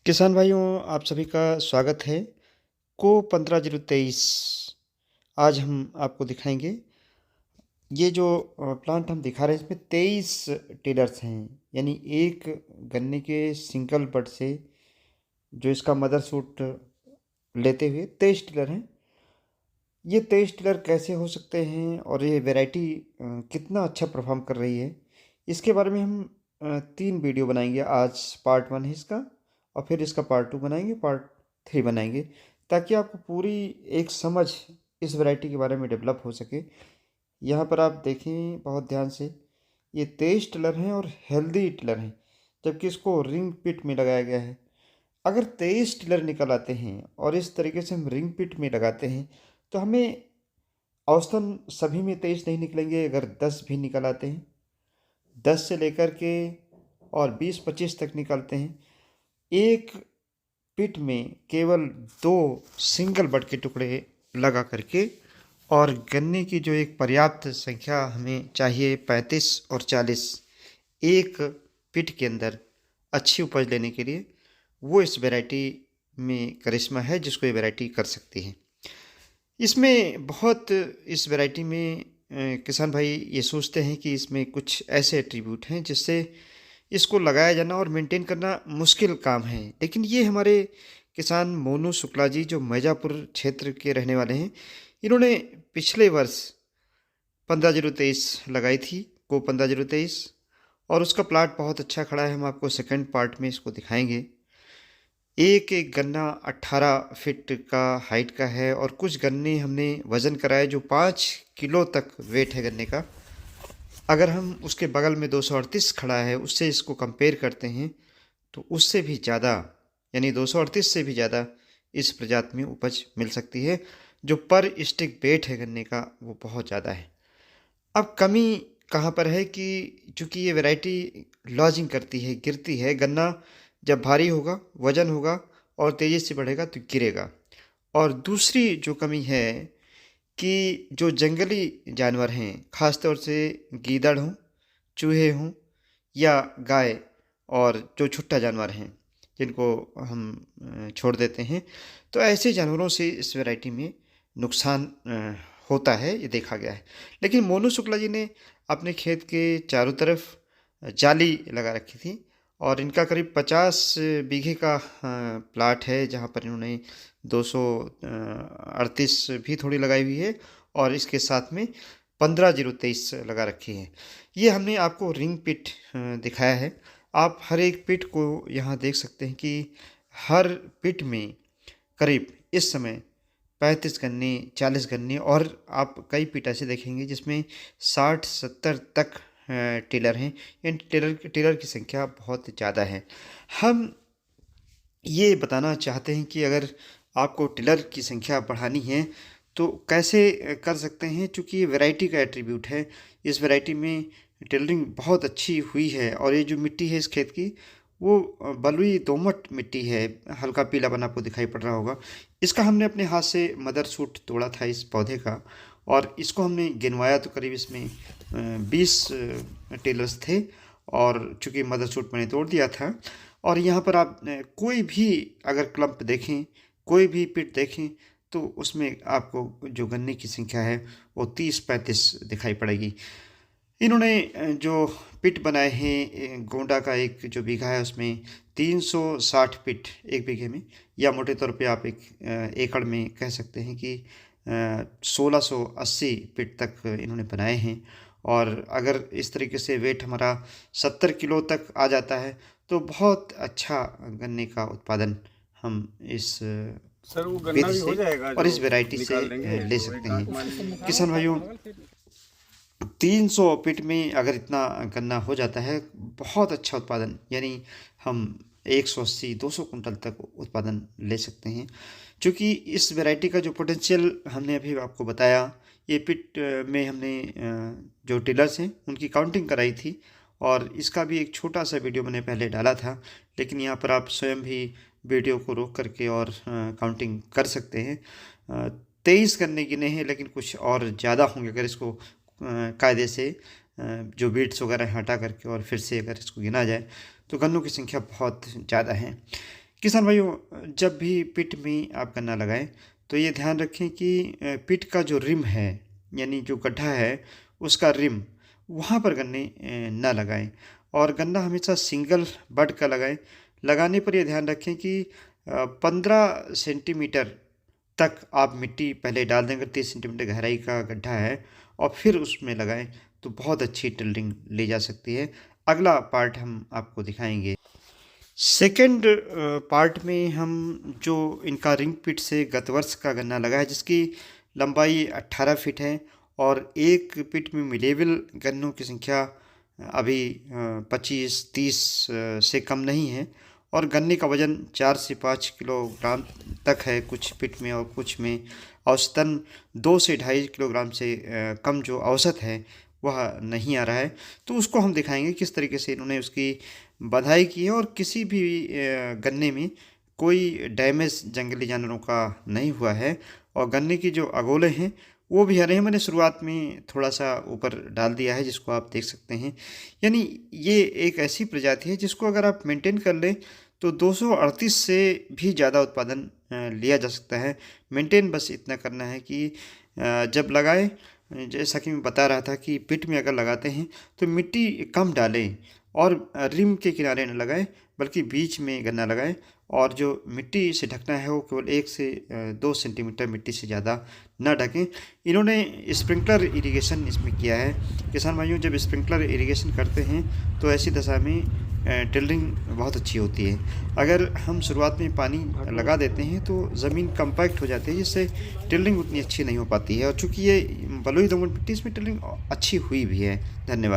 किसान भाइयों, आप सभी का स्वागत है। को 15-023 आज हम आपको दिखाएंगे। ये जो प्लांट हम दिखा रहे हैं इसमें 23 टिलर्स हैं, यानी एक गन्ने के सिंगल बड से जो इसका मदर सूट लेते हुए 23 टिलर हैं। ये 23 टिलर कैसे हो सकते हैं और ये वैरायटी कितना अच्छा परफॉर्म कर रही है, इसके बारे में हम 3 वीडियो बनाएंगे। आज पार्ट 1 है इसका, और फिर इसका पार्ट 2 बनाएंगे, पार्ट 3 बनाएंगे, ताकि आपको पूरी एक समझ इस वैरायटी के बारे में डेवलप हो सके। यहाँ पर आप देखें बहुत ध्यान से, ये 23 टिलर हैं और हेल्दी टिलर हैं, जबकि इसको रिंग पिट में लगाया गया है। अगर 23 टिलर निकल आते हैं और इस तरीके से हम रिंग पिट में लगाते हैं तो हमें औसतन सभी में 23 नहीं निकलेंगे। अगर 10 भी निकल आते हैं, 10 से लेकर के और 20-25 तक निकलते हैं, एक पिट में केवल 2 सिंगल बड के टुकड़े लगा करके, और गन्ने की जो एक पर्याप्त संख्या हमें चाहिए 35 और 40 एक पिट के अंदर अच्छी उपज लेने के लिए, वो इस वैरायटी में करिश्मा है जिसको ये वैरायटी कर सकती है। इसमें बहुत इस वैरायटी में किसान भाई ये सोचते हैं कि इसमें कुछ ऐसे एट्रीब्यूट हैं जिससे इसको लगाया जाना और मेंटेन करना मुश्किल काम है। लेकिन ये हमारे किसान मोनू शुक्ला जी, जो मैजापुर क्षेत्र के रहने वाले हैं, इन्होंने पिछले वर्ष 15-023 लगाई थी, को 15-023, और उसका प्लाट बहुत अच्छा खड़ा है। हम आपको सेकंड पार्ट में इसको दिखाएंगे। एक एक गन्ना 18 फीट का हाइट का है, और कुछ गन्ने हमने वज़न कराए जो 5 किलो तक वेट है गन्ने का। अगर हम उसके बगल में 238 खड़ा है उससे इसको कंपेयर करते हैं तो उससे भी ज़्यादा, यानी 238 से भी ज़्यादा इस प्रजाति में उपज मिल सकती है। जो पर स्टिक वेट है गन्ने का वो बहुत ज़्यादा है। अब कमी कहाँ पर है कि चूँकि ये वैरायटी लॉजिंग करती है, गिरती है। गन्ना जब भारी होगा, वजन होगा और तेज़ी से बढ़ेगा तो गिरेगा। और दूसरी जो कमी है कि जो जंगली जानवर हैं, ख़ास तौर से गीदड़ हों, चूहे हों या गाय, और जो छुट्टा जानवर हैं जिनको हम छोड़ देते हैं, तो ऐसे जानवरों से इस वैरायटी में नुकसान होता है, ये देखा गया है। लेकिन मोनू शुक्ला जी ने अपने खेत के चारों तरफ जाली लगा रखी थी, और इनका करीब 50 बीघे का प्लाट है, जहाँ पर इन्होंने 238 भी थोड़ी लगाई हुई है, और इसके साथ में 15-023 लगा रखी है। ये हमने आपको रिंग पिट दिखाया है। आप हर एक पिट को यहाँ देख सकते हैं कि हर पिट में करीब इस समय 35 गन्ने, 40 गन्ने, और आप कई पिट ऐसे देखेंगे जिसमें 60-70 तक टिलर हैं। इन टिलर की संख्या बहुत ज़्यादा है। हम ये बताना चाहते हैं कि अगर आपको टिलर की संख्या बढ़ानी है तो कैसे कर सकते हैं। चूँकि ये वैरायटी का एट्रीब्यूट है, इस वैरायटी में टिलरिंग बहुत अच्छी हुई है, और ये जो मिट्टी है इस खेत की वो बलुई दोमट मिट्टी है, हल्का पीलापन आपको दिखाई पड़ रहा होगा। इसका हमने अपने हाथ से मदर सूट तोड़ा था इस पौधे का, और इसको हमने गिनवाया तो करीब इसमें 20 टेलर्स थे, और चूँकि मदर सूट मैंने तोड़ दिया था। और यहाँ पर आप कोई भी अगर क्लम्प देखें, कोई भी पिट देखें, तो उसमें आपको जो गन्ने की संख्या है वो 30-35 दिखाई पड़ेगी। इन्होंने जो पिट बनाए हैं, गोंडा का एक जो बीघा है उसमें 360 पिट एक बीघे में, या मोटे तौर पे आप एक एकड़ में कह सकते हैं कि 1680 पिट तक इन्होंने बनाए हैं। और अगर इस तरीके से वेट हमारा 70 किलो तक आ जाता है तो बहुत अच्छा गन्ने का उत्पादन हम इस सर वो गन्ना विधि भी हो से जाएगा और जो इस वैरायटी से निकाल देंगे ले तो सकते एक आध हैं। मान किसान भाइयों, 300 फीट में अगर इतना गन्ना हो जाता है, बहुत अच्छा उत्पादन, यानी हम 180-200 कुंटल तक उत्पादन ले सकते हैं। क्योंकि इस वैरायटी का जो पोटेंशियल हमने अभी आपको बताया, ये पिट में हमने जो टिलर्स हैं उनकी काउंटिंग कराई थी, और इसका भी एक छोटा सा वीडियो मैंने पहले डाला था। लेकिन यहाँ पर आप स्वयं भी वीडियो को रोक करके और काउंटिंग कर सकते हैं। 23 करने गिने हैं, लेकिन कुछ और ज़्यादा होंगे अगर इसको कायदे से जो बीट्स वगैरह हटा करके और फिर से अगर इसको गिना जाए तो गन्नों की संख्या बहुत ज़्यादा है। किसान भाइयों, जब भी पिट में आप गन्ना लगाएं तो ये ध्यान रखें कि पिट का जो रिम है, यानी जो गड्ढा है उसका रिम, वहाँ पर गन्ने ना लगाएं। और गन्ना हमेशा सिंगल बड का लगाएं। लगाने पर यह ध्यान रखें कि 15 सेंटीमीटर तक आप मिट्टी पहले डाल दें। अगर 30 सेंटीमीटर गहराई का गड्ढा है और फिर उसमें लगाएं तो बहुत अच्छी टिल्डिंग ली जा सकती है। अगला पार्ट हम आपको दिखाएंगे। सेकंड पार्ट में हम जो इनका रिंग पिट से गत वर्ष का गन्ना लगा है, जिसकी लंबाई 18 फीट है और एक पिट में मिलेबल गन्नों की संख्या अभी 25-30 से कम नहीं है और गन्ने का वजन 4 से 5 किलोग्राम तक है कुछ पिट में, और कुछ में औसतन 2 से 2.5 किलोग्राम से कम जो औसत है वह नहीं आ रहा है। तो उसको हम दिखाएंगे किस तरीके से इन्होंने उसकी बधाई की है और किसी भी गन्ने में कोई डैमेज जंगली जानवरों का नहीं हुआ है और गन्ने की जो अगोले हैं वो भी हरे हैं। मैंने शुरुआत में थोड़ा सा ऊपर डाल दिया है जिसको आप देख सकते हैं। यानी ये एक ऐसी प्रजाति है जिसको अगर आप मेंटेन कर लें तो 238 से भी ज़्यादा उत्पादन लिया जा सकता है। मेंटेन बस इतना करना है कि जब लगाएं, जैसा कि मैं बता रहा था कि पिट में अगर लगाते हैं तो मिट्टी कम डालें और रिम के किनारे न लगाएं, बल्कि बीच में गन्ना लगाएं और जो मिट्टी से ढकना है वो केवल 1 से 2 सेंटीमीटर मिट्टी से ज़्यादा न ढकें। इन्होंने स्प्रिंकलर इरिगेशन इसमें किया है। किसान भाइयों, जब स्प्रिंकलर इरिगेशन करते हैं तो ऐसी दशा में टिल्डिंग बहुत अच्छी होती है। अगर हम शुरुआत में पानी लगा देते हैं तो ज़मीन कम्पैक्ट हो जाती है, जिससे टिल्डिंग उतनी अच्छी नहीं हो पाती है। और चूँकि ये बलुई दोमट मिट्टी, इसमें टिल्डिंग अच्छी हुई भी है। धन्यवाद।